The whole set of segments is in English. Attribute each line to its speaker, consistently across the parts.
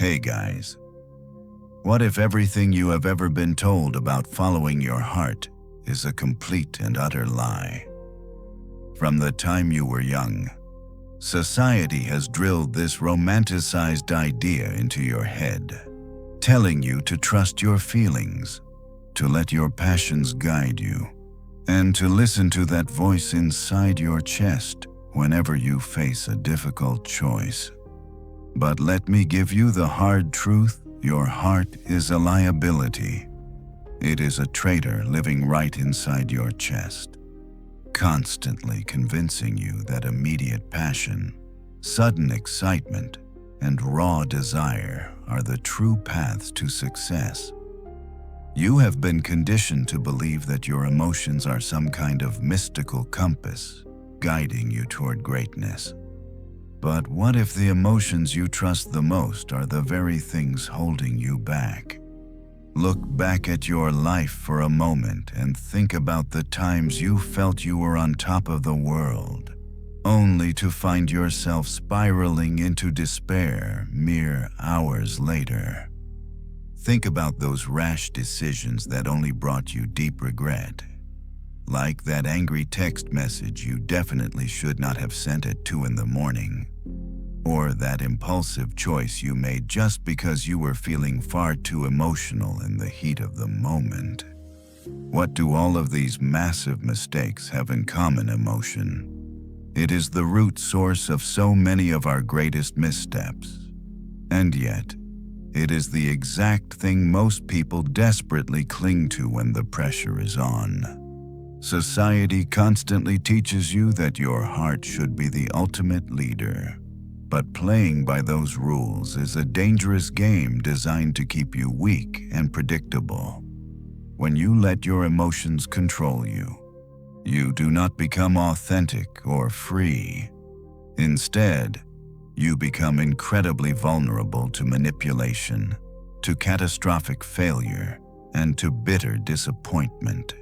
Speaker 1: Hey guys, what if everything you have ever been told about following your heart is a complete and utter lie? From the time you were young, society has drilled this romanticized idea into your head, telling you to trust your feelings, to let your passions guide you, and to listen to that voice inside your chest whenever you face a difficult choice. But let me give you the hard truth: your heart is a liability. It is a traitor living right inside your chest, constantly convincing you that immediate passion, sudden excitement, and raw desire are the true paths to success. You have been conditioned to believe that your emotions are some kind of mystical compass guiding you toward greatness. But what if the emotions you trust the most are the very things holding you back? Look back at your life for a moment and think about the times you felt you were on top of the world, only to find yourself spiraling into despair mere hours later. Think about those rash decisions that only brought you deep regret, like that angry text message you definitely should not have sent at 2 a.m, or that impulsive choice you made just because you were feeling far too emotional in the heat of the moment. What do all of these massive mistakes have in common? Emotion. It is the root source of so many of our greatest missteps. And yet, it is the exact thing most people desperately cling to when the pressure is on. Society constantly teaches you that your heart should be the ultimate leader, but playing by those rules is a dangerous game designed to keep you weak and predictable. When you let your emotions control you, you do not become authentic or free. Instead, you become incredibly vulnerable to manipulation, to catastrophic failure, and to bitter disappointment.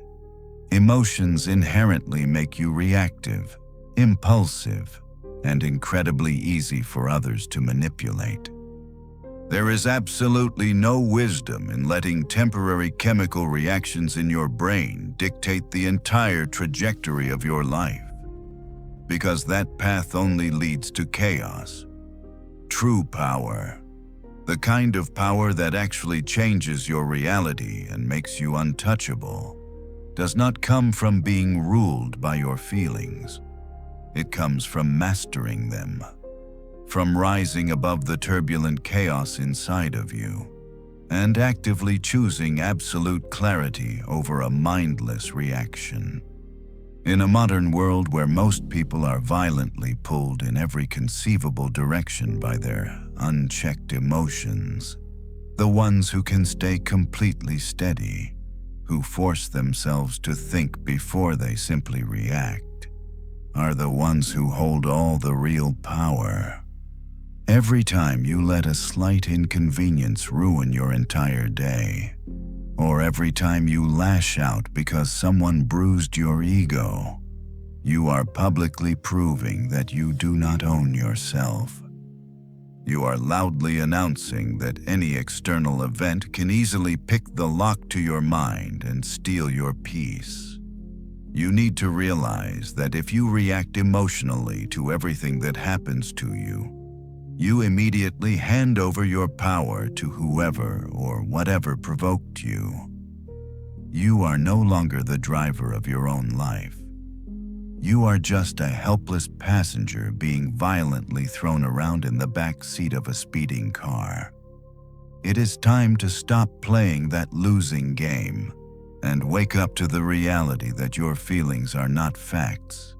Speaker 1: Emotions inherently make you reactive, impulsive, and incredibly easy for others to manipulate. There is absolutely no wisdom in letting temporary chemical reactions in your brain dictate the entire trajectory of your life, because that path only leads to chaos. True power, the kind of power that actually changes your reality and makes you untouchable, does not come from being ruled by your feelings. It comes from mastering them, from rising above the turbulent chaos inside of you, and actively choosing absolute clarity over a mindless reaction. In a modern world where most people are violently pulled in every conceivable direction by their unchecked emotions, the ones who can stay completely steady, who force themselves to think before they simply react, are the ones who hold all the real power. Every time you let a slight inconvenience ruin your entire day, or every time you lash out because someone bruised your ego, you are publicly proving that you do not own yourself. You are loudly announcing that any external event can easily pick the lock to your mind and steal your peace. You need to realize that if you react emotionally to everything that happens to you, you immediately hand over your power to whoever or whatever provoked you. You are no longer the driver of your own life. You are just a helpless passenger being violently thrown around in the back seat of a speeding car. It is time to stop playing that losing game and wake up to the reality that your feelings are not facts.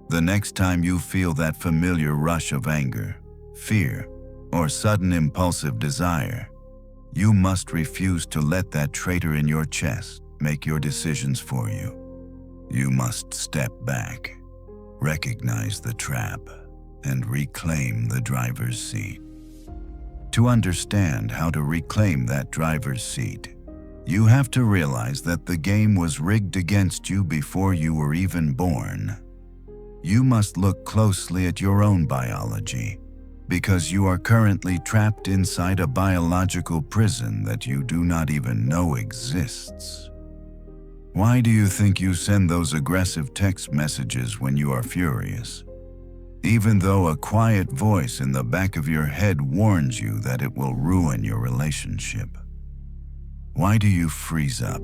Speaker 1: The next time you feel that familiar rush of anger, fear, or sudden impulsive desire, you must refuse to let that traitor in your chest make your decisions for you. You must step back, recognize the trap, and reclaim the driver's seat. To understand how to reclaim that driver's seat, you have to realize that the game was rigged against you before you were even born. You must look closely at your own biology. because you are currently trapped inside a biological prison that you do not even know exists. Why do you think you send those aggressive text messages when you are furious, even though a quiet voice in the back of your head warns you that it will ruin your relationship? Why do you freeze up,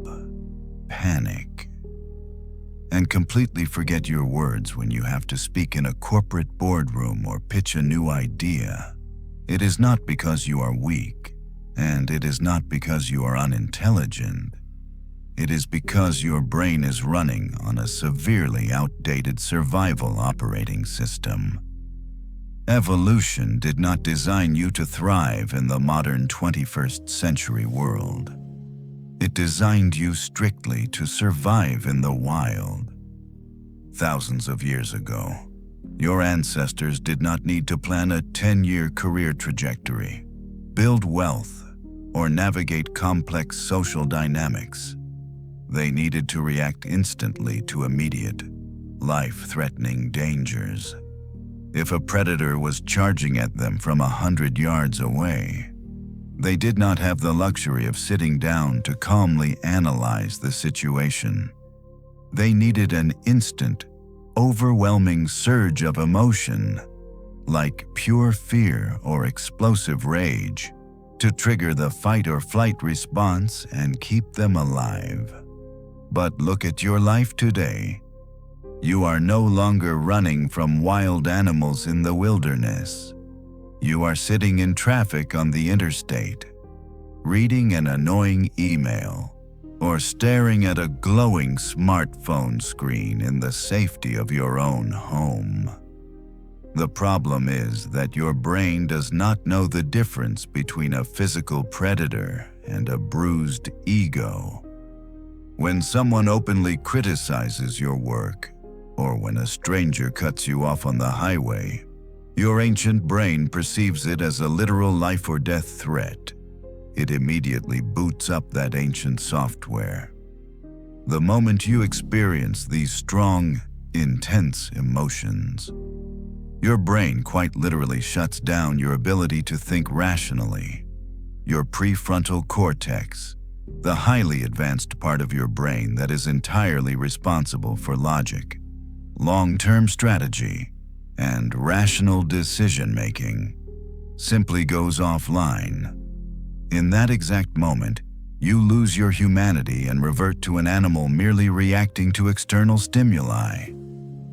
Speaker 1: panic, and completely forget your words when you have to speak in a corporate boardroom or pitch a new idea? It is not because you are weak, and it is not because you are unintelligent. It is because your brain is running on a severely outdated survival operating system. Evolution did not design you to thrive in the modern 21st century world. It designed you strictly to survive in the wild. Thousands of years ago, your ancestors did not need to plan a 10-year career trajectory, build wealth, or navigate complex social dynamics. They needed to react instantly to immediate, life-threatening dangers. If a predator was charging at them from 100 yards away, they did not have the luxury of sitting down to calmly analyze the situation. They needed an instant, overwhelming surge of emotion, like pure fear or explosive rage, to trigger the fight or flight response and keep them alive. But look at your life today. You are no longer running from wild animals in the wilderness. You are sitting in traffic on the interstate, reading an annoying email, or staring at a glowing smartphone screen in the safety of your own home. The problem is that your brain does not know the difference between a physical predator and a bruised ego. When someone openly criticizes your work, or when a stranger cuts you off on the highway, your ancient brain perceives it as a literal life or death threat. It immediately boots up that ancient software. The moment you experience these strong, intense emotions, your brain quite literally shuts down your ability to think rationally. Your prefrontal cortex, the highly advanced part of your brain that is entirely responsible for logic, long-term strategy, and rational decision-making, simply goes offline. In that exact moment, you lose your humanity and revert to an animal merely reacting to external stimuli.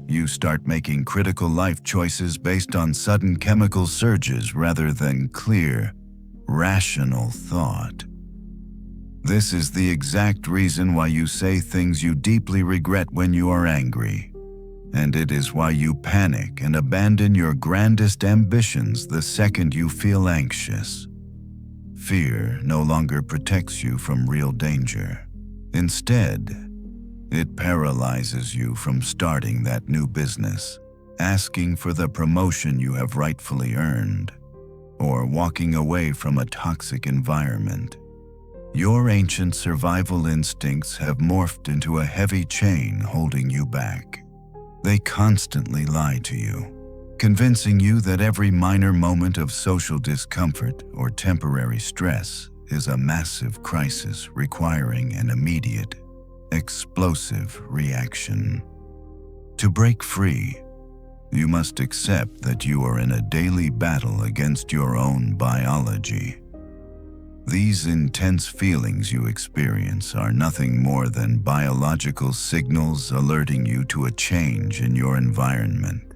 Speaker 1: You start making critical life choices based on sudden chemical surges rather than clear, rational thought. This is the exact reason why you say things you deeply regret when you are angry. And it is why you panic and abandon your grandest ambitions the second you feel anxious. Fear no longer protects you from real danger. Instead, it paralyzes you from starting that new business, asking for the promotion you have rightfully earned, or walking away from a toxic environment. Your ancient survival instincts have morphed into a heavy chain holding you back. They constantly lie to you, convincing you that every minor moment of social discomfort or temporary stress is a massive crisis requiring an immediate, explosive reaction. To break free, you must accept that you are in a daily battle against your own biology. These intense feelings you experience are nothing more than biological signals alerting you to a change in your environment.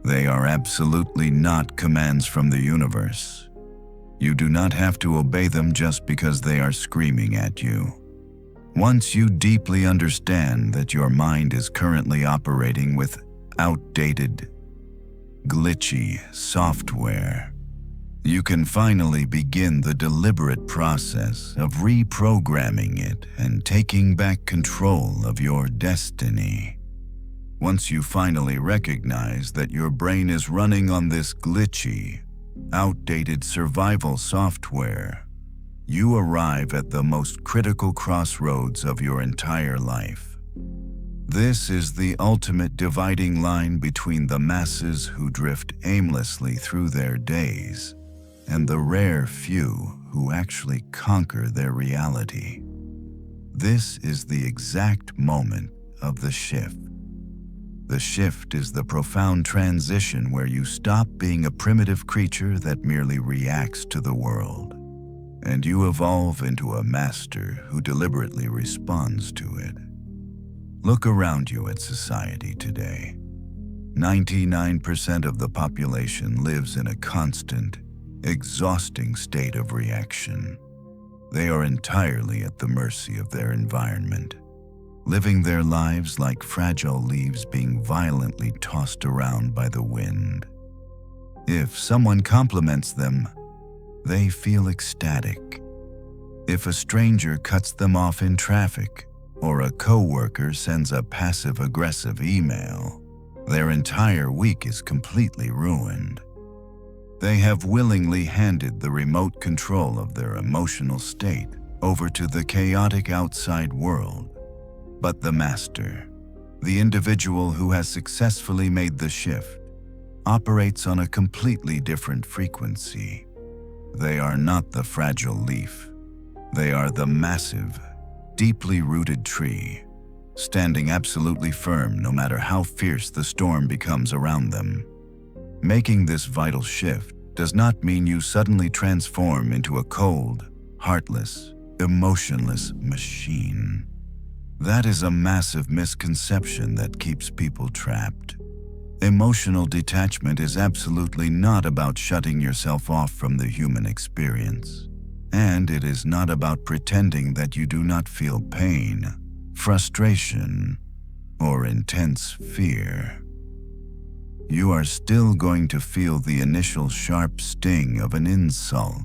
Speaker 1: They are absolutely not commands from the universe. You do not have to obey them just because they are screaming at you. Once you deeply understand that your mind is currently operating with outdated, glitchy software, you can finally begin the deliberate process of reprogramming it and taking back control of your destiny. Once you finally recognize that your brain is running on this glitchy, outdated survival software, you arrive at the most critical crossroads of your entire life. This is the ultimate dividing line between the masses who drift aimlessly through their days and the rare few who actually conquer their reality. This is the exact moment of the shift. The shift is the profound transition where you stop being a primitive creature that merely reacts to the world, and you evolve into a master who deliberately responds to it. Look around you at society today. 99% of the population lives in a constant, exhausting state of reaction. They are entirely at the mercy of their environment, living their lives like fragile leaves being violently tossed around by the wind. If someone compliments them, they feel ecstatic. If a stranger cuts them off in traffic, or a coworker sends a passive-aggressive email, their entire week is completely ruined. They have willingly handed the remote control of their emotional state over to the chaotic outside world. But the master, the individual who has successfully made the shift, operates on a completely different frequency. They are not the fragile leaf. They are the massive, deeply rooted tree, standing absolutely firm no matter how fierce the storm becomes around them. Making this vital shift does not mean you suddenly transform into a cold, heartless, emotionless machine. That is a massive misconception that keeps people trapped. Emotional detachment is absolutely not about shutting yourself off from the human experience. And it is not about pretending that you do not feel pain, frustration, or intense fear. You are still going to feel the initial sharp sting of an insult,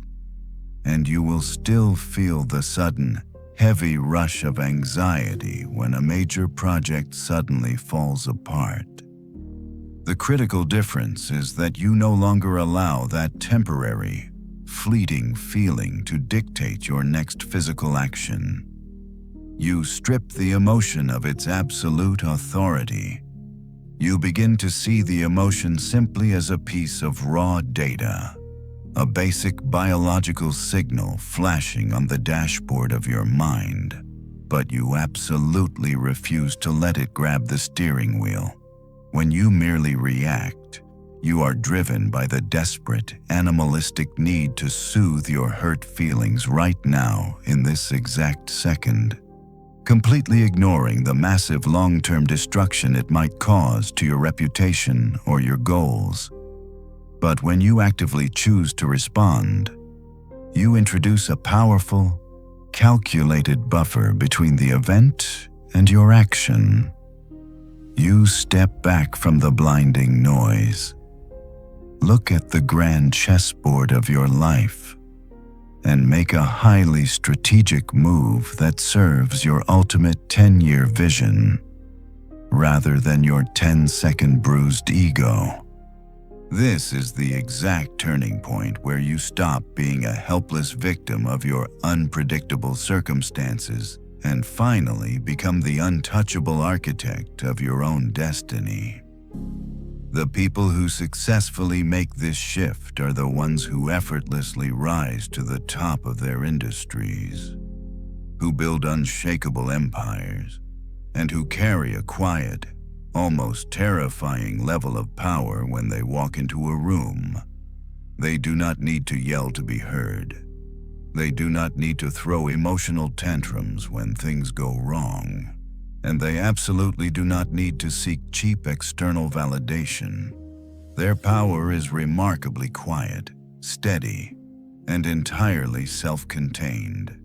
Speaker 1: and you will still feel the sudden, heavy rush of anxiety when a major project suddenly falls apart. The critical difference is that you no longer allow that temporary, fleeting feeling to dictate your next physical action. You strip the emotion of its absolute authority. You begin to see the emotion simply as a piece of raw data, a basic biological signal flashing on the dashboard of your mind, but you absolutely refuse to let it grab the steering wheel. When you merely react, you are driven by the desperate, animalistic need to soothe your hurt feelings right now in this exact second, completely ignoring the massive long-term destruction it might cause to your reputation or your goals. But when you actively choose to respond, you introduce a powerful, calculated buffer between the event and your action. You step back from the blinding noise. Look at the grand chessboard of your life and make a highly strategic move that serves your ultimate 10-year vision rather than your 10-second bruised ego. This is the exact turning point where you stop being a helpless victim of your unpredictable circumstances and finally become the untouchable architect of your own destiny. The people who successfully make this shift are the ones who effortlessly rise to the top of their industries, who build unshakable empires, and who carry a quiet, almost terrifying level of power when they walk into a room. They do not need to yell to be heard. They do not need to throw emotional tantrums when things go wrong. And they absolutely do not need to seek cheap external validation. Their power is remarkably quiet, steady, and entirely self-contained.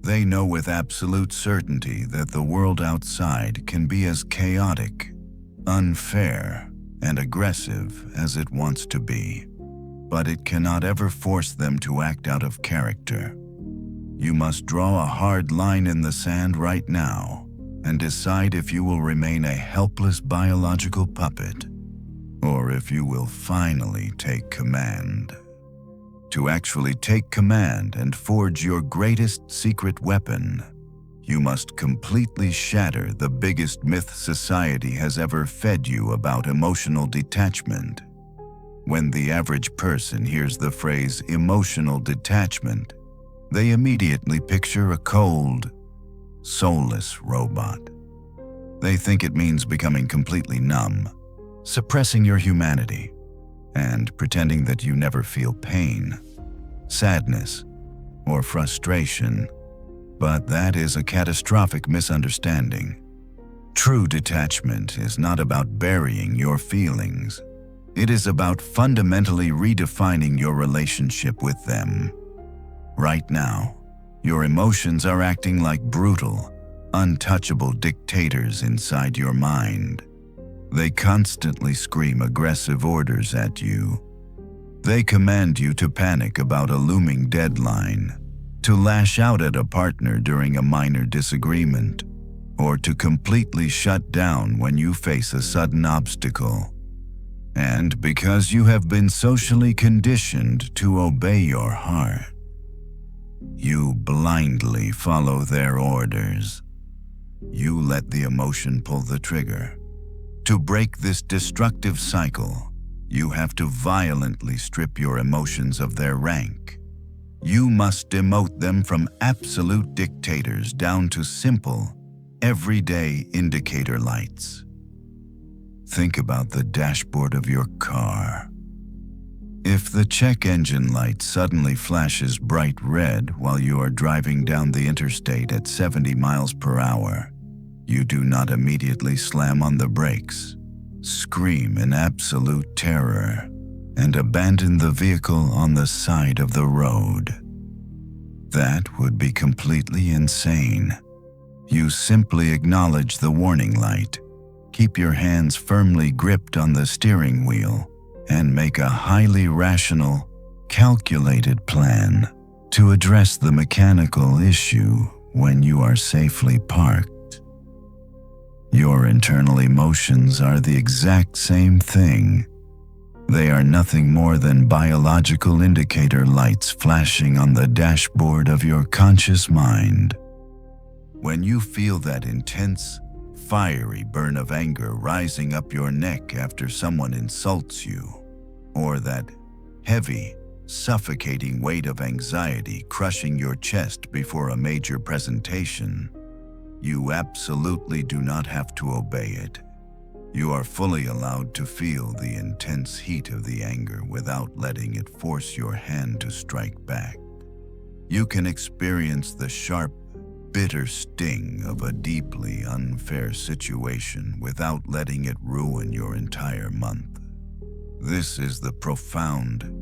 Speaker 1: They know with absolute certainty that the world outside can be as chaotic, unfair, and aggressive as it wants to be, but it cannot ever force them to act out of character. You must draw a hard line in the sand right now and decide if you will remain a helpless biological puppet, or if you will finally take command. To actually take command and forge your greatest secret weapon, you must completely shatter the biggest myth society has ever fed you about emotional detachment. When the average person hears the phrase emotional detachment, they immediately picture a cold, soulless robot. They think it means becoming completely numb, suppressing your humanity, and pretending that you never feel pain, sadness, or frustration. But that is a catastrophic misunderstanding. True detachment is not about burying your feelings. It is about fundamentally redefining your relationship with them. Right now, your emotions are acting like brutal, untouchable dictators inside your mind. They constantly scream aggressive orders at you. They command you to panic about a looming deadline, to lash out at a partner during a minor disagreement, or to completely shut down when you face a sudden obstacle. And because you have been socially conditioned to obey your heart, you blindly follow their orders. You let the emotion pull the trigger. To break this destructive cycle, you have to violently strip your emotions of their rank. You must demote them from absolute dictators down to simple, everyday indicator lights. Think about the dashboard of your car. If the check engine light suddenly flashes bright red while you are driving down the interstate at 70 miles per hour, you do not immediately slam on the brakes, scream in absolute terror, and abandon the vehicle on the side of the road. That would be completely insane. You simply acknowledge the warning light, keep your hands firmly gripped on the steering wheel, and make a highly rational, calculated plan to address the mechanical issue when you are safely parked. Your internal emotions are the exact same thing. They are nothing more than biological indicator lights flashing on the dashboard of your conscious mind. When you feel that intense, fiery burn of anger rising up your neck after someone insults you, or that heavy, suffocating weight of anxiety crushing your chest before a major presentation, you absolutely do not have to obey it. You are fully allowed to feel the intense heat of the anger without letting it force your hand to strike back. You can experience the sharp, bitter sting of a deeply unfair situation without letting it ruin your entire month. This is the profound,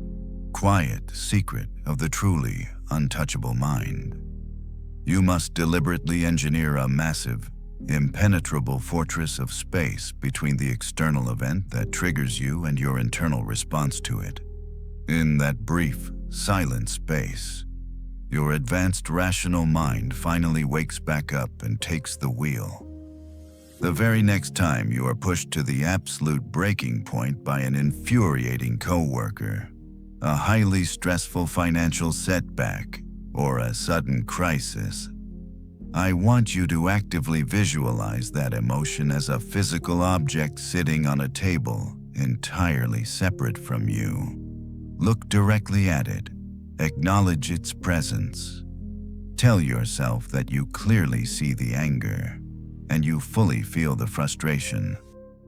Speaker 1: quiet secret of the truly untouchable mind. You must deliberately engineer a massive, impenetrable fortress of space between the external event that triggers you and your internal response to it. In that brief, silent space, your advanced rational mind finally wakes back up and takes the wheel. The very next time you are pushed to the absolute breaking point by an infuriating coworker, a highly stressful financial setback, or a sudden crisis, I want you to actively visualize that emotion as a physical object sitting on a table, entirely separate from you. Look directly at it. Acknowledge its presence. Tell yourself that you clearly see the anger, and you fully feel the frustration,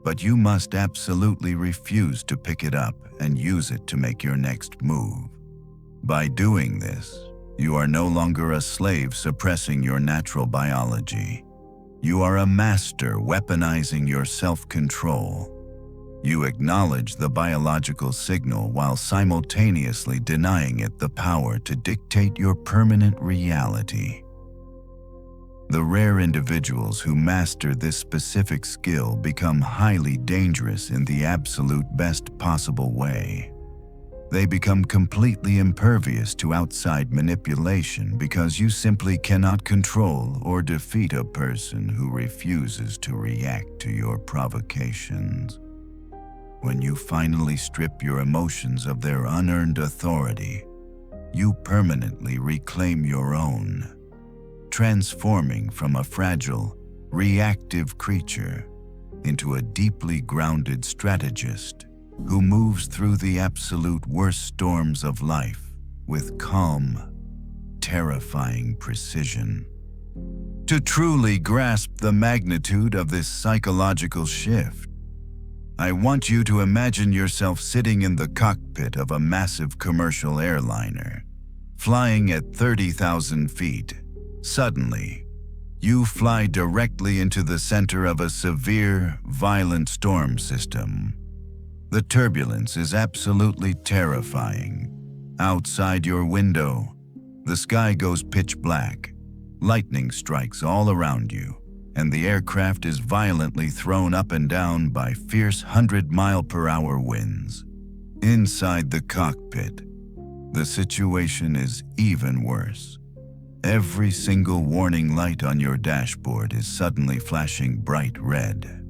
Speaker 1: but you must absolutely refuse to pick it up and use it to make your next move. By doing this, you are no longer a slave suppressing your natural biology. You are a master weaponizing your self-control. You acknowledge the biological signal while simultaneously denying it the power to dictate your permanent reality. The rare individuals who master this specific skill become highly dangerous in the absolute best possible way. They become completely impervious to outside manipulation because you simply cannot control or defeat a person who refuses to react to your provocations. When you finally strip your emotions of their unearned authority, you permanently reclaim your own. transforming from a fragile, reactive creature into a deeply grounded strategist who moves through the absolute worst storms of life with calm, terrifying precision. To truly grasp the magnitude of this psychological shift, I want you to imagine yourself sitting in the cockpit of a massive commercial airliner, flying at 30,000 feet. Suddenly, you fly directly into the center of a severe, violent storm system. The turbulence is absolutely terrifying. Outside your window, the sky goes pitch black. Lightning strikes all around you, and the aircraft is violently thrown up and down by fierce 100-mile-per-hour winds. Inside the cockpit, the situation is even worse. Every single warning light on your dashboard is suddenly flashing bright red.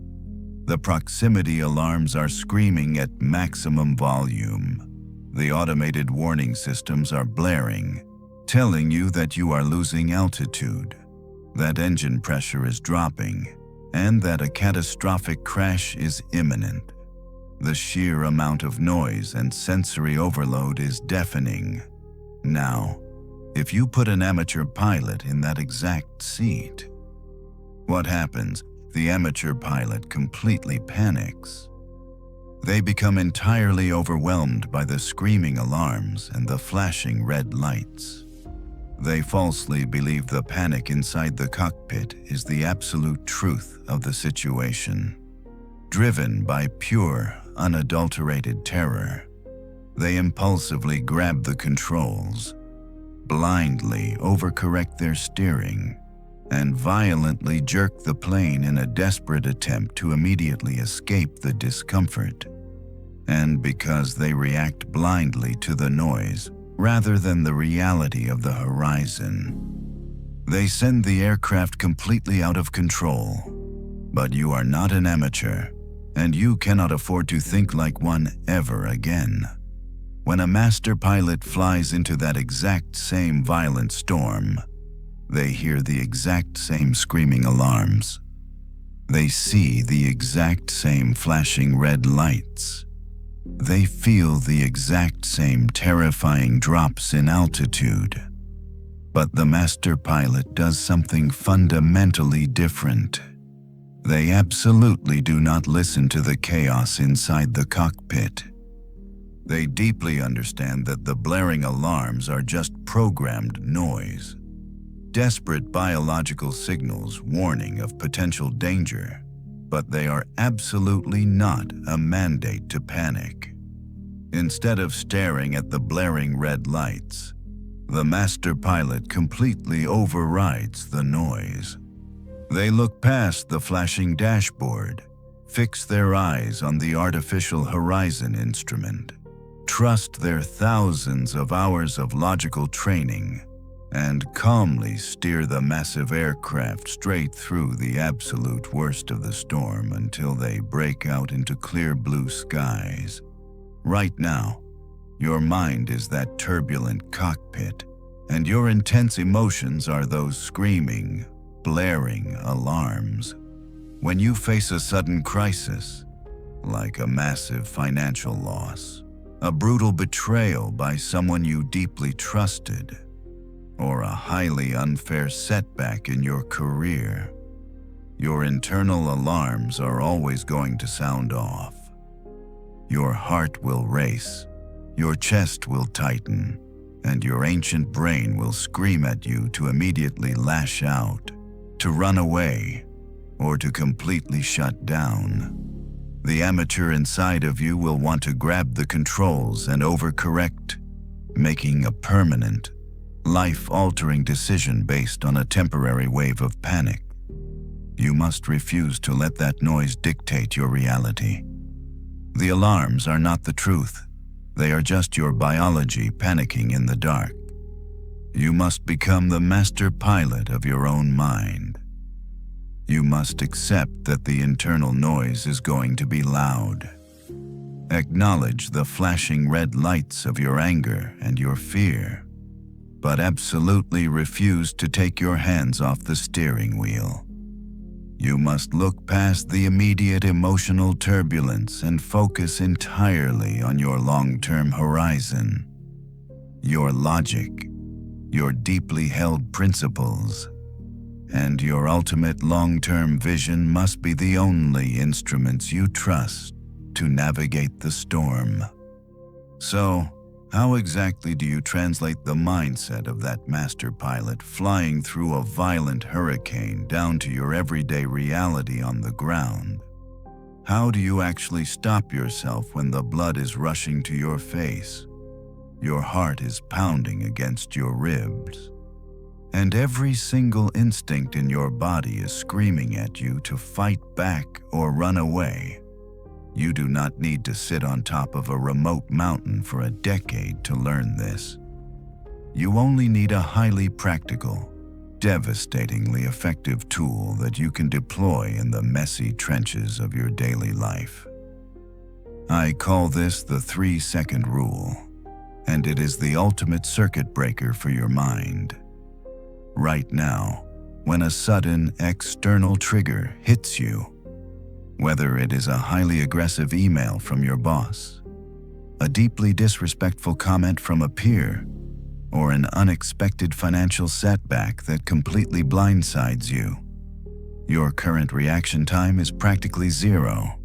Speaker 1: The proximity alarms are screaming at maximum volume. The automated warning systems are blaring, telling you that you are losing altitude, that engine pressure is dropping, and that a catastrophic crash is imminent. The sheer amount of noise and sensory overload is deafening. Now, if you put an amateur pilot in that exact seat, what happens? The amateur pilot completely panics. They become entirely overwhelmed by the screaming alarms and the flashing red lights. They falsely believe the panic inside the cockpit is the absolute truth of the situation. Driven by pure, unadulterated terror, they impulsively grab the controls, blindly overcorrect their steering, and violently jerk the plane in a desperate attempt to immediately escape the discomfort. And because they react blindly to the noise rather than the reality of the horizon, they send the aircraft completely out of control. But you are not an amateur, and you cannot afford to think like one ever again. When a master pilot flies into that exact same violent storm, they hear the exact same screaming alarms. They see the exact same flashing red lights. They feel the exact same terrifying drops in altitude. But the master pilot does something fundamentally different. They absolutely do not listen to the chaos inside the cockpit. They deeply understand that the blaring alarms are just programmed noise, desperate biological signals warning of potential danger, but they are absolutely not a mandate to panic. Instead of staring at the blaring red lights, the master pilot completely overrides the noise. They look past the flashing dashboard, fix their eyes on the artificial horizon instrument, trust their thousands of hours of logical training, and calmly steer the massive aircraft straight through the absolute worst of the storm until they break out into clear blue skies. Right now, your mind is that turbulent cockpit, and your intense emotions are those screaming, blaring alarms. When you face a sudden crisis, like a massive financial loss, a brutal betrayal by someone you deeply trusted, or a highly unfair setback in your career, your internal alarms are always going to sound off. Your heart will race, your chest will tighten, and your ancient brain will scream at you to immediately lash out, to run away, or to completely shut down. The amateur inside of you will want to grab the controls and overcorrect, making a permanent, life-altering decision based on a temporary wave of panic. You must refuse to let that noise dictate your reality. The alarms are not the truth. They are just your biology panicking in the dark. You must become the master pilot of your own mind. You must accept that the internal noise is going to be loud. Acknowledge the flashing red lights of your anger and your fear, but absolutely refuse to take your hands off the steering wheel. You must look past the immediate emotional turbulence and focus entirely on your long-term horizon. Your logic, your deeply held principles, and your ultimate long-term vision must be the only instruments you trust to navigate the storm. So, how exactly do you translate the mindset of that master pilot flying through a violent hurricane down to your everyday reality on the ground? How do you actually stop yourself when the blood is rushing to your face, your heart is pounding against your ribs, and every single instinct in your body is screaming at you to fight back or run away? You do not need to sit on top of a remote mountain for a decade to learn this. You only need a highly practical, devastatingly effective tool that you can deploy in the messy trenches of your daily life. I call this the 3-second rule, and it is the ultimate circuit breaker for your mind. Right now, when a sudden external trigger hits you, whether it is a highly aggressive email from your boss, a deeply disrespectful comment from a peer, or an unexpected financial setback that completely blindsides you, your current reaction time is practically zero.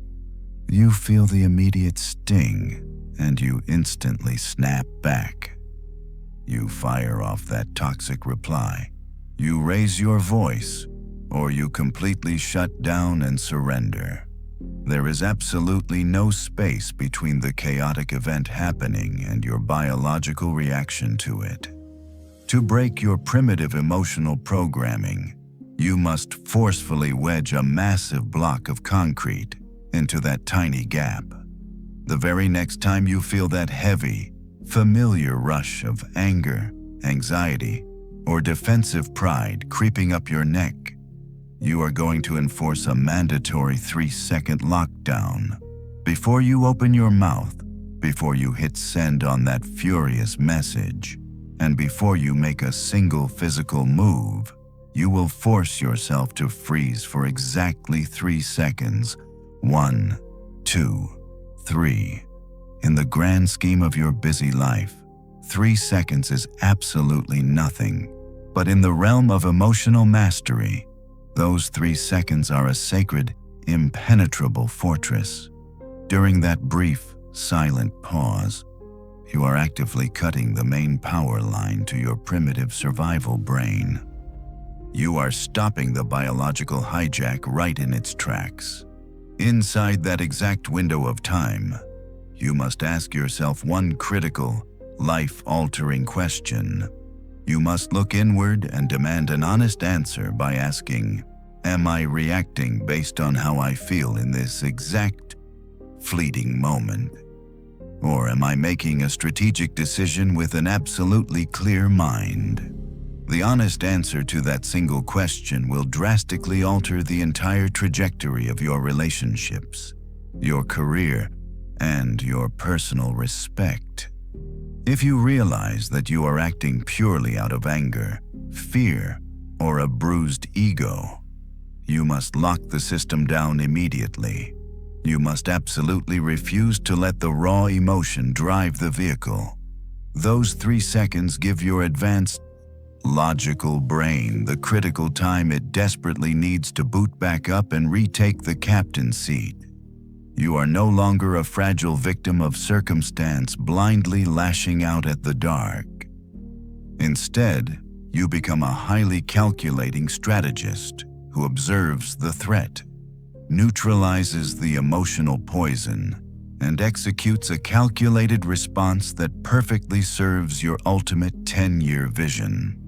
Speaker 1: You feel the immediate sting, and you instantly snap back. You fire off that toxic reply. You raise your voice, or you completely shut down and surrender. There is absolutely no space between the chaotic event happening and your biological reaction to it. To break your primitive emotional programming, you must forcefully wedge a massive block of concrete into that tiny gap. The very next time you feel that heavy, familiar rush of anger, anxiety, or defensive pride creeping up your neck, you are going to enforce a mandatory 3-second lockdown. Before you open your mouth, before you hit send on that furious message, and before you make a single physical move, you will force yourself to freeze for exactly 3 seconds. 1, 2, 3. In the grand scheme of your busy life, 3 seconds is absolutely nothing. But in the realm of emotional mastery, those 3 seconds are a sacred, impenetrable fortress. During that brief, silent pause, you are actively cutting the main power line to your primitive survival brain. You are stopping the biological hijack right in its tracks. Inside that exact window of time, you must ask yourself one critical, life-altering question. You must look inward and demand an honest answer by asking, am I reacting based on how I feel in this exact, fleeting moment? Or am I making a strategic decision with an absolutely clear mind? The honest answer to that single question will drastically alter the entire trajectory of your relationships, your career, and your personal respect. If you realize that you are acting purely out of anger, fear, or a bruised ego, you must lock the system down immediately. You must absolutely refuse to let the raw emotion drive the vehicle. Those 3 seconds give your advanced, logical brain the critical time it desperately needs to boot back up and retake the captain's seat. You are no longer a fragile victim of circumstance blindly lashing out at the dark. Instead, you become a highly calculating strategist who observes the threat, neutralizes the emotional poison, and executes a calculated response that perfectly serves your ultimate 10-year vision.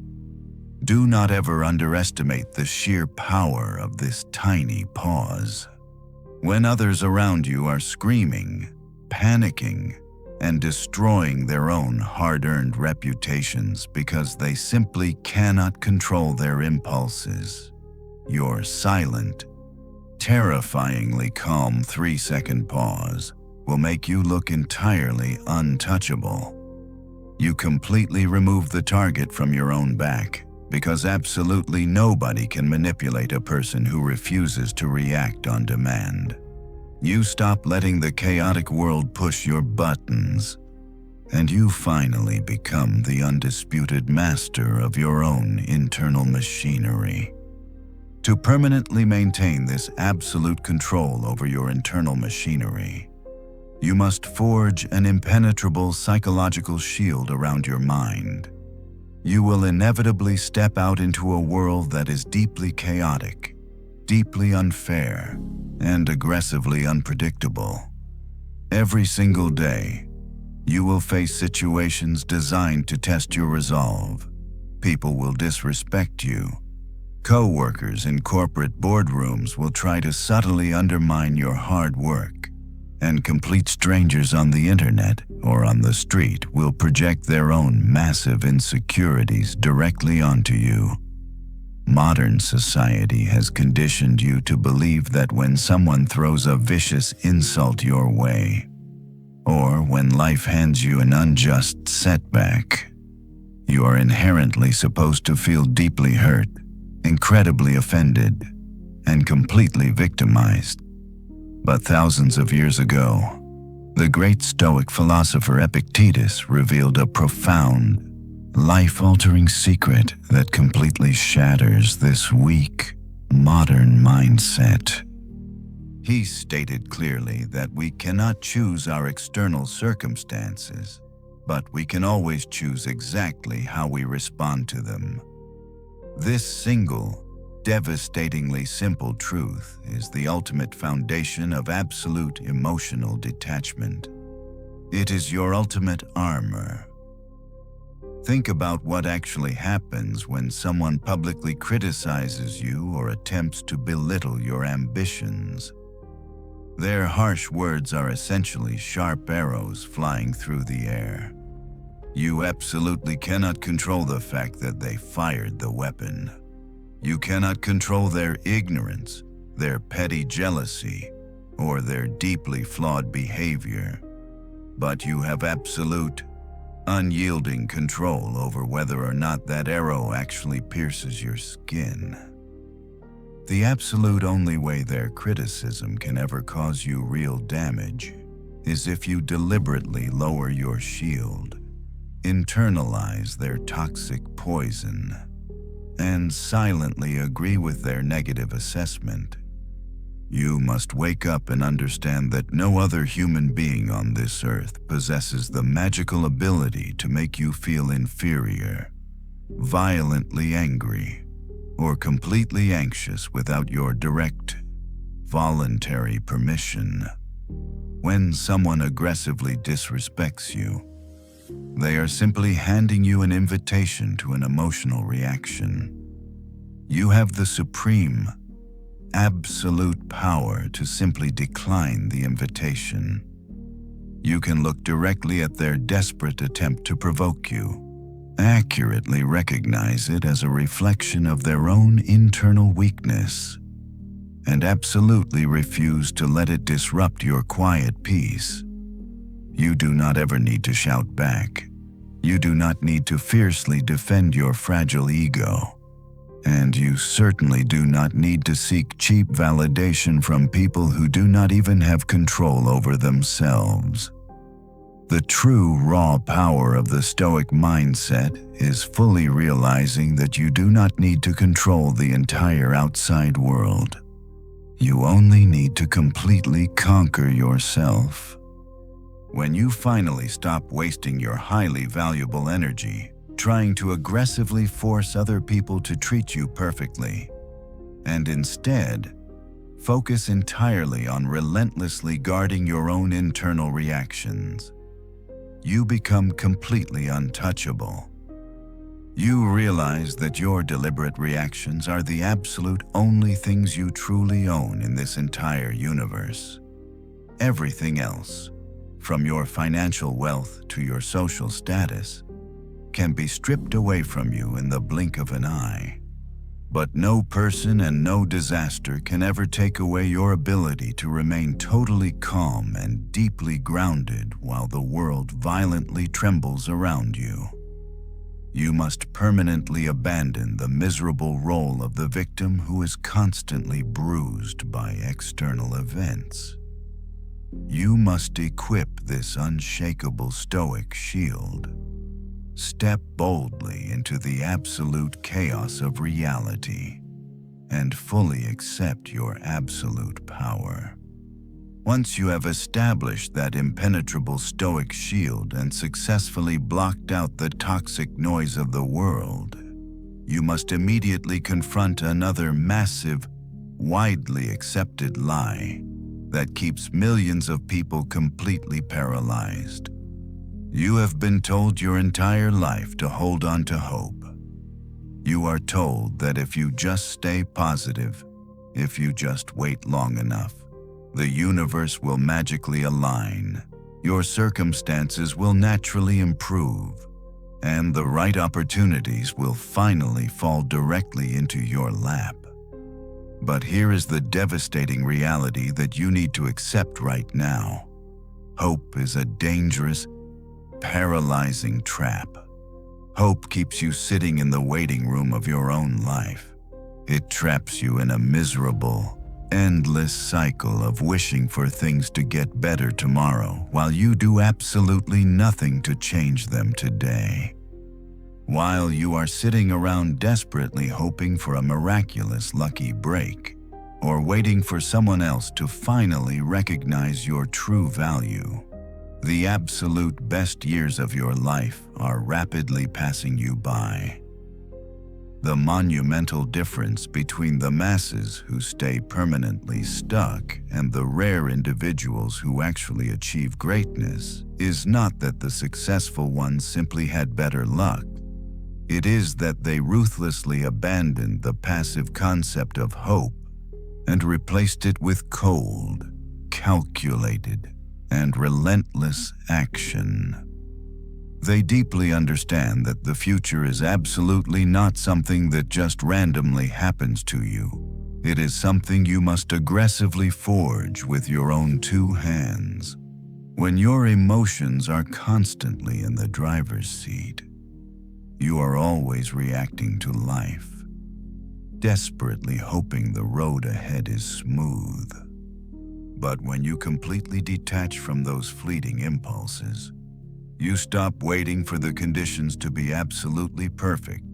Speaker 1: Do not ever underestimate the sheer power of this tiny pause. When others around you are screaming, panicking, and destroying their own hard-earned reputations because they simply cannot control their impulses, your silent, terrifyingly calm 3-second pause will make you look entirely untouchable. You completely remove the target from your own back, because absolutely nobody can manipulate a person who refuses to react on demand. You stop letting the chaotic world push your buttons, and you finally become the undisputed master of your own internal machinery. To permanently maintain this absolute control over your internal machinery, you must forge an impenetrable psychological shield around your mind. You will inevitably step out into a world that is deeply chaotic, deeply unfair, and aggressively unpredictable. Every single day, you will face situations designed to test your resolve. People will disrespect you. Co-workers in corporate boardrooms will try to subtly undermine your hard work, and complete strangers on the internet or on the street will project their own massive insecurities directly onto you. Modern society has conditioned you to believe that when someone throws a vicious insult your way, or when life hands you an unjust setback, you are inherently supposed to feel deeply hurt, incredibly offended, and completely victimized. But thousands of years ago, the great Stoic philosopher Epictetus revealed a profound, life-altering secret that completely shatters this weak, modern mindset. He stated clearly that we cannot choose our external circumstances, but we can always choose exactly how we respond to them. This single, devastatingly simple truth is the ultimate foundation of absolute emotional detachment. It is your ultimate armor. Think about what actually happens when someone publicly criticizes you or attempts to belittle your ambitions. Their harsh words are essentially sharp arrows flying through the air. You absolutely cannot control the fact that they fired the weapon. You cannot control their ignorance, their petty jealousy, or their deeply flawed behavior. But you have absolute, unyielding control over whether or not that arrow actually pierces your skin. The absolute only way their criticism can ever cause you real damage is if you deliberately lower your shield, internalize their toxic poison, and silently agree with their negative assessment. You must wake up and understand that no other human being on this earth possesses the magical ability to make you feel inferior, violently angry, or completely anxious without your direct, voluntary permission. When someone aggressively disrespects you, they are simply handing you an invitation to an emotional reaction. You have the supreme, absolute power to simply decline the invitation. You can look directly at their desperate attempt to provoke you, accurately recognize it as a reflection of their own internal weakness, and absolutely refuse to let it disrupt your quiet peace. You do not ever need to shout back. You do not need to fiercely defend your fragile ego. And you certainly do not need to seek cheap validation from people who do not even have control over themselves. The true raw power of the Stoic mindset is fully realizing that you do not need to control the entire outside world. You only need to completely conquer yourself. When you finally stop wasting your highly valuable energy trying to aggressively force other people to treat you perfectly, and instead focus entirely on relentlessly guarding your own internal reactions, you become completely untouchable. You realize that your deliberate reactions are the absolute only things you truly own in this entire universe. Everything else, from your financial wealth to your social status, can be stripped away from you in the blink of an eye. But no person and no disaster can ever take away your ability to remain totally calm and deeply grounded while the world violently trembles around you. You must permanently abandon the miserable role of the victim who is constantly bruised by external events. You must equip this unshakable Stoic shield. Step boldly into the absolute chaos of reality and fully accept your absolute power. Once you have established that impenetrable Stoic shield and successfully blocked out the toxic noise of the world, you must immediately confront another massive, widely accepted lie that keeps millions of people completely paralyzed. You have been told your entire life to hold on to hope. You are told that if you just stay positive, if you just wait long enough, the universe will magically align, your circumstances will naturally improve, and the right opportunities will finally fall directly into your lap. But here is the devastating reality that you need to accept right now. Hope is a dangerous, paralyzing trap. Hope keeps you sitting in the waiting room of your own life. It traps you in a miserable, endless cycle of wishing for things to get better tomorrow while you do absolutely nothing to change them today. While you are sitting around desperately hoping for a miraculous lucky break, or waiting for someone else to finally recognize your true value, the absolute best years of your life are rapidly passing you by. The monumental difference between the masses who stay permanently stuck and the rare individuals who actually achieve greatness is not that the successful ones simply had better luck. It is that they ruthlessly abandoned the passive concept of hope and replaced it with cold, calculated, and relentless action. They deeply understand that the future is absolutely not something that just randomly happens to you. It is something you must aggressively forge with your own two hands. When your emotions are constantly in the driver's seat, you are always reacting to life, desperately hoping the road ahead is smooth. But when you completely detach from those fleeting impulses, you stop waiting for the conditions to be absolutely perfect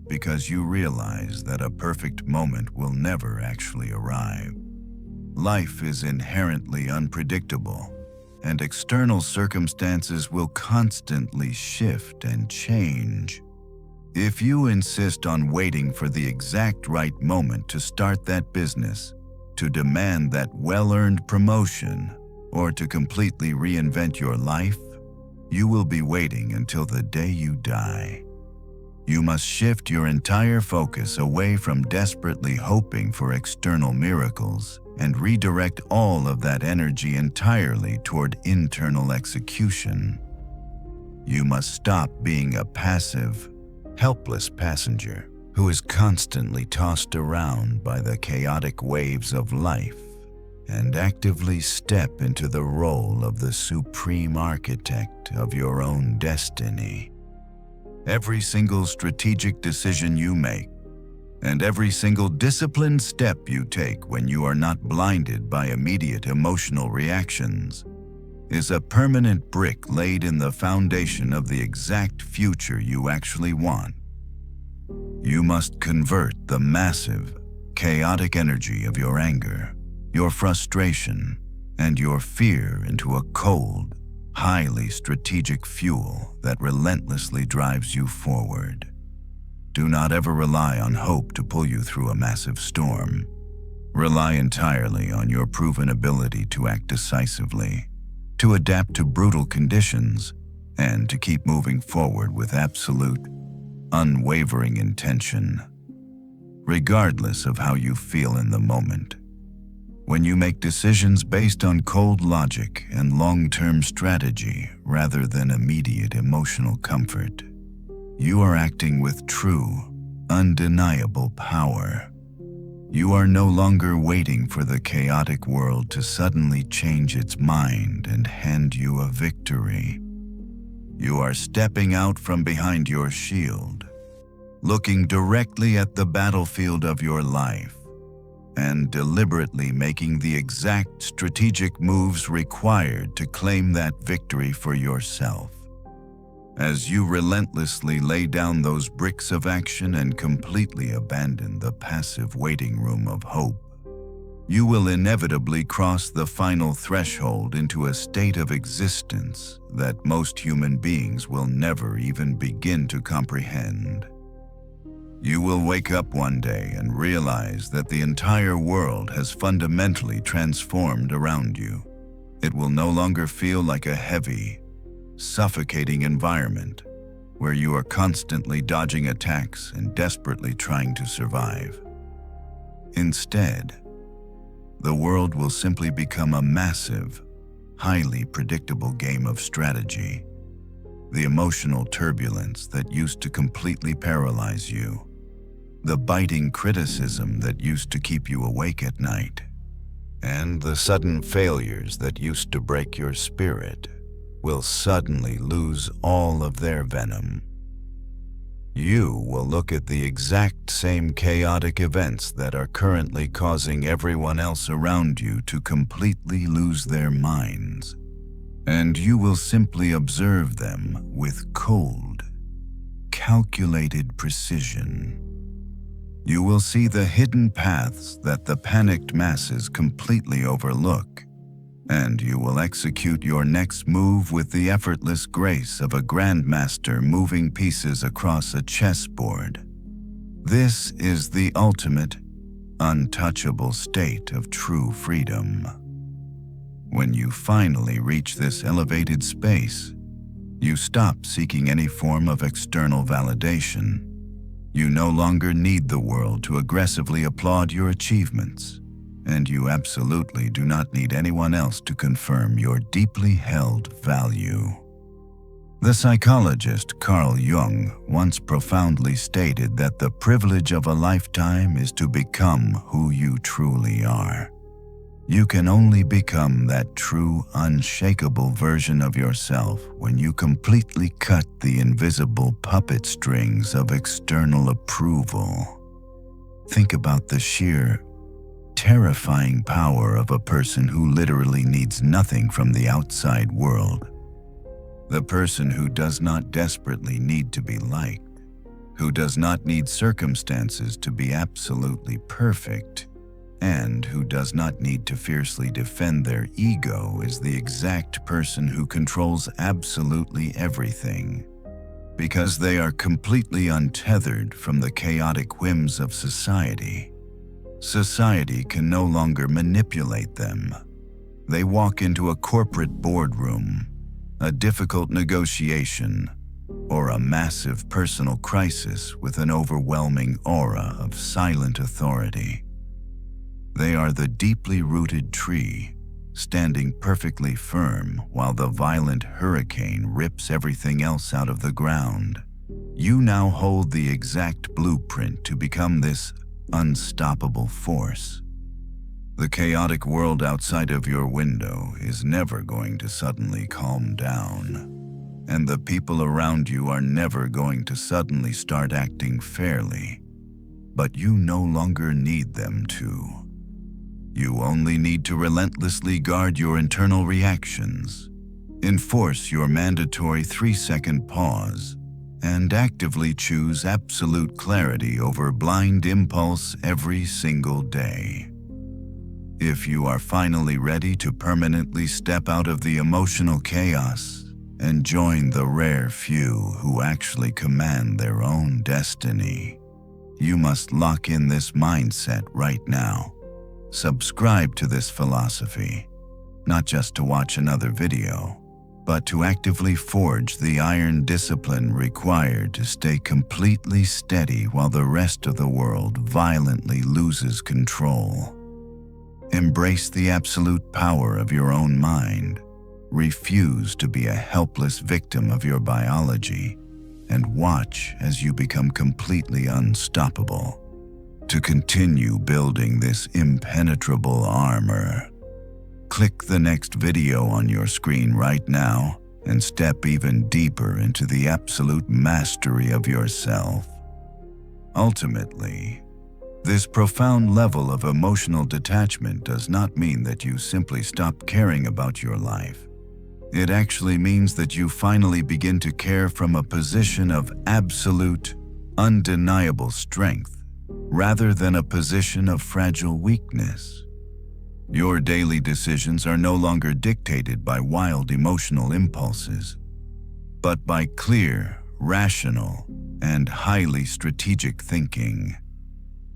Speaker 1: because you realize that a perfect moment will never actually arrive. Life is inherently unpredictable, and external circumstances will constantly shift and change. If you insist on waiting for the exact right moment to start that business, to demand that well-earned promotion, or to completely reinvent your life, you will be waiting until the day you die. You must shift your entire focus away from desperately hoping for external miracles and redirect all of that energy entirely toward internal execution. You must stop being a passive, helpless passenger who is constantly tossed around by the chaotic waves of life and actively step into the role of the supreme architect of your own destiny. Every single strategic decision you make, and every single disciplined step you take when you are not blinded by immediate emotional reactions, is a permanent brick laid in the foundation of the exact future you actually want. You must convert the massive, chaotic energy of your anger, your frustration, and your fear into a cold, highly strategic fuel that relentlessly drives you forward. Do not ever rely on hope to pull you through a massive storm. Rely entirely on your proven ability to act decisively, to adapt to brutal conditions, and to keep moving forward with absolute, unwavering intention, regardless of how you feel in the moment. When you make decisions based on cold logic and long-term strategy rather than immediate emotional comfort, you are acting with true, undeniable power. You are no longer waiting for the chaotic world to suddenly change its mind and hand you a victory. You are stepping out from behind your shield, looking directly at the battlefield of your life, and deliberately making the exact strategic moves required to claim that victory for yourself. As you relentlessly lay down those bricks of action and completely abandon the passive waiting room of hope, you will inevitably cross the final threshold into a state of existence that most human beings will never even begin to comprehend. You will wake up one day and realize that the entire world has fundamentally transformed around you. It will no longer feel like a heavy, suffocating environment where you are constantly dodging attacks and desperately trying to survive. Instead, the world will simply become a massive, highly predictable game of strategy. The emotional turbulence that used to completely paralyze you, the biting criticism that used to keep you awake at night, and the sudden failures that used to break your spirit will suddenly lose all of their venom. You will look at the exact same chaotic events that are currently causing everyone else around you to completely lose their minds, and you will simply observe them with cold, calculated precision. You will see the hidden paths that the panicked masses completely overlook, and you will execute your next move with the effortless grace of a grandmaster moving pieces across a chessboard. This is the ultimate, untouchable state of true freedom. When you finally reach this elevated space, you stop seeking any form of external validation. You no longer need the world to aggressively applaud your achievements, and you absolutely do not need anyone else to confirm your deeply held value. The psychologist Carl Jung once profoundly stated that the privilege of a lifetime is to become who you truly are. You can only become that true, unshakable version of yourself when you completely cut the invisible puppet strings of external approval. Think about the sheer, terrifying power of a person who literally needs nothing from the outside world. The person who does not desperately need to be liked, who does not need circumstances to be absolutely perfect, and who does not need to fiercely defend their ego is the exact person who controls absolutely everything, because they are completely untethered from the chaotic whims of society. Society can no longer manipulate them. They walk into a corporate boardroom, a difficult negotiation, or a massive personal crisis with an overwhelming aura of silent authority. They are the deeply rooted tree, standing perfectly firm while the violent hurricane rips everything else out of the ground. You now hold the exact blueprint to become this unstoppable force. The chaotic world outside of your window is never going to suddenly calm down, and the people around you are never going to suddenly start acting fairly, but you no longer need them to. You only need to relentlessly guard your internal reactions, enforce your mandatory 3-second pause, and actively choose absolute clarity over blind impulse every single day. If you are finally ready to permanently step out of the emotional chaos and join the rare few who actually command their own destiny, you must lock in this mindset right now. Subscribe to this philosophy, not just to watch another video, but to actively forge the iron discipline required to stay completely steady while the rest of the world violently loses control. Embrace the absolute power of your own mind. Refuse to be a helpless victim of your biology, and watch as you become completely unstoppable. To continue building this impenetrable armor, click the next video on your screen right now and step even deeper into the absolute mastery of yourself. Ultimately, this profound level of emotional detachment does not mean that you simply stop caring about your life. It actually means that you finally begin to care from a position of absolute, undeniable strength, rather than a position of fragile weakness. Your daily decisions are no longer dictated by wild emotional impulses, but by clear, rational, and highly strategic thinking.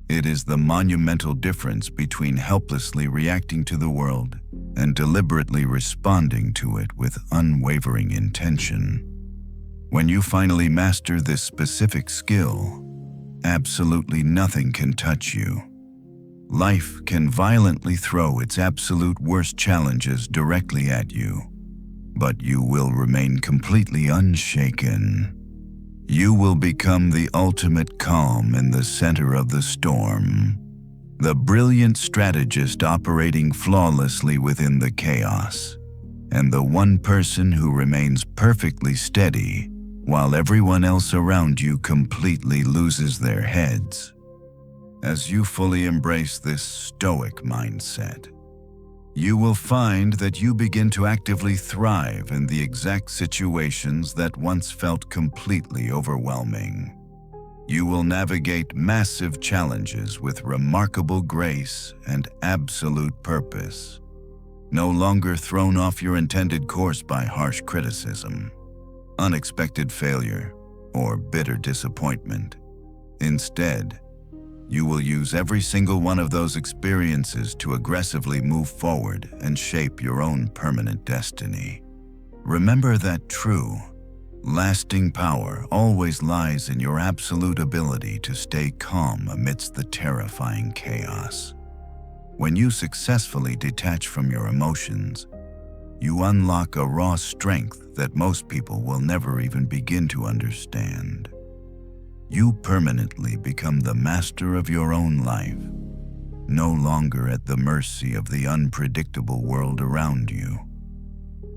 Speaker 1: It is the monumental difference between helplessly reacting to the world and deliberately responding to it with unwavering intention. When you finally master this specific skill, absolutely nothing can touch you. Life can violently throw its absolute worst challenges directly at you, but you will remain completely unshaken. You will become the ultimate calm in the center of the storm, the brilliant strategist operating flawlessly within the chaos, and the one person who remains perfectly steady while everyone else around you completely loses their heads. As you fully embrace this Stoic mindset, you will find that you begin to actively thrive in the exact situations that once felt completely overwhelming. You will navigate massive challenges with remarkable grace and absolute purpose, no longer thrown off your intended course by harsh criticism, unexpected failure, or bitter disappointment. Instead, you will use every single one of those experiences to aggressively move forward and shape your own permanent destiny. Remember that true, lasting power always lies in your absolute ability to stay calm amidst the terrifying chaos. When you successfully detach from your emotions, you unlock a raw strength that most people will never even begin to understand. You permanently become the master of your own life, no longer at the mercy of the unpredictable world around you.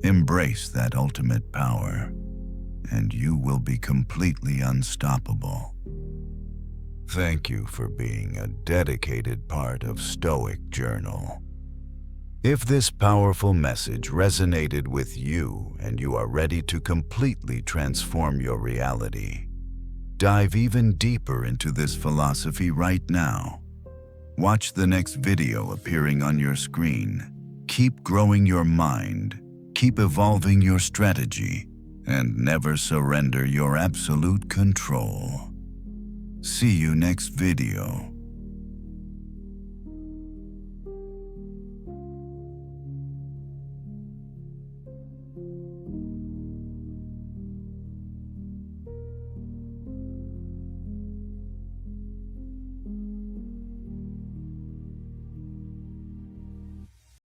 Speaker 1: Embrace that ultimate power, and you will be completely unstoppable. Thank you for being a dedicated part of Stoic Journal. If this powerful message resonated with you and you are ready to completely transform your reality, dive even deeper into this philosophy right now. Watch the next video appearing on your screen. Keep growing your mind, keep evolving your strategy, and never surrender your absolute control. See you next video.